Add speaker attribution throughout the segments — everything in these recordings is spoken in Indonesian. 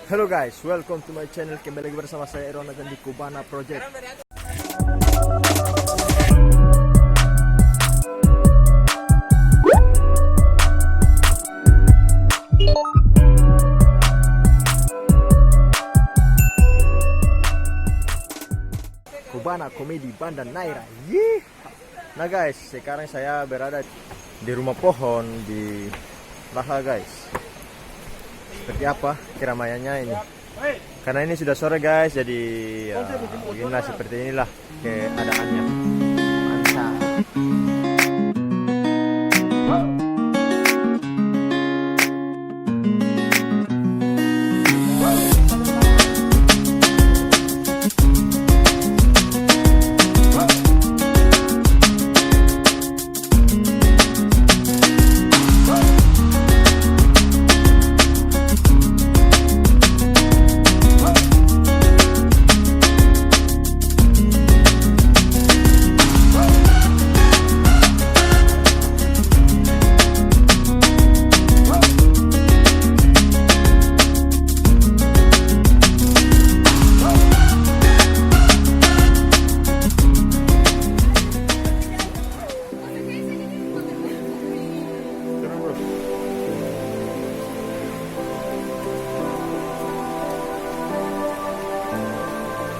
Speaker 1: Hello guys, welcome to my channel. Kembali lagi bersama saya Irwan dan di Cubana Project. Cubana Komedi Banda Naira. Nah guys, sekarang saya berada di rumah pohon di Laha guys. Seperti apa keramaiannya ini? Karena ini sudah sore guys, jadi ya, beginilah seperti inilah keadaannya. Mantap.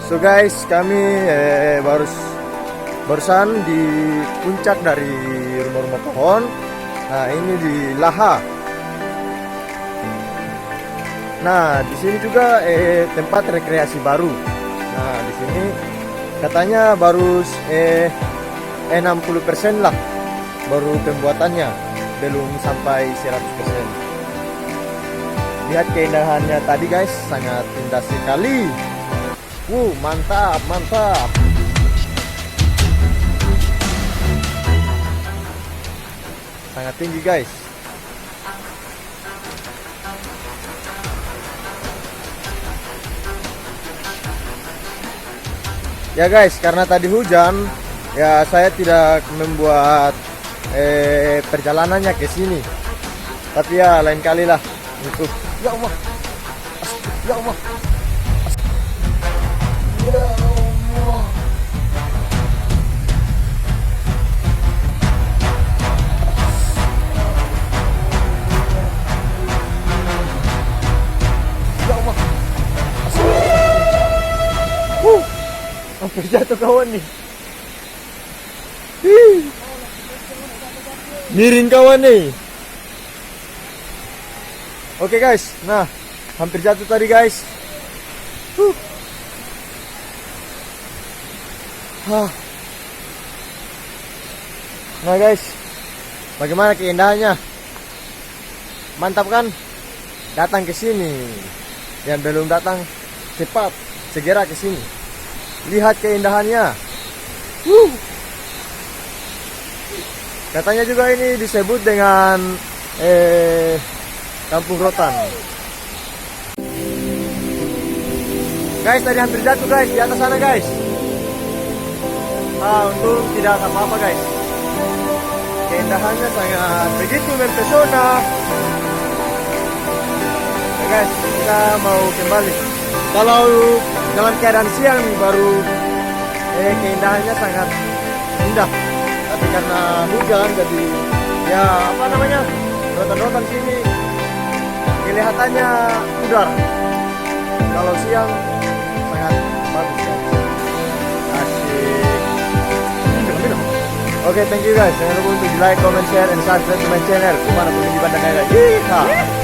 Speaker 1: So guys, kami barusan di puncak dari rumah-rumah pohon. Nah, ini di Laha. Nah, di sini juga tempat rekreasi baru. Nah, di sini katanya baru 60% lah baru pembuatannya, belum sampai 100%. Lihat keindahannya tadi guys, sangat indah sekali. Mantap, mantap. Sangat tinggi guys. Ya guys, karena tadi hujan, ya saya tidak membuat perjalanannya ke sini. Tapi ya lain kali lah untuk ya Allah. Ya Allah. Hampir jatuh kawan nih. Miring kawan nih. Oke guys, nah hampir jatuh tadi guys. Nah guys, bagaimana keindahannya? Mantap kan? Datang ke sini. Yang belum datang, cepat segera ke sini. Lihat keindahannya. Katanya juga ini disebut dengan Kampung Rotan. Guys, tadi hampir jatuh guys di atas sana guys. Untung tidak apa-apa guys. Keindahannya sangat begitu mempesona. Nah, guys, kita mau kembali. Kalau dalam keadaan siang nih baru keindahannya sangat indah. Tapi karena hujan jadi ya apa namanya, rotan-rotan sini kelihatannya pudar. Kalau siang sangat bagus guys. Asik. Oke, thank you guys. Jangan lupa untuk di like, comment, share, and subscribe to my channel. Cubana Komedi Banda Naira.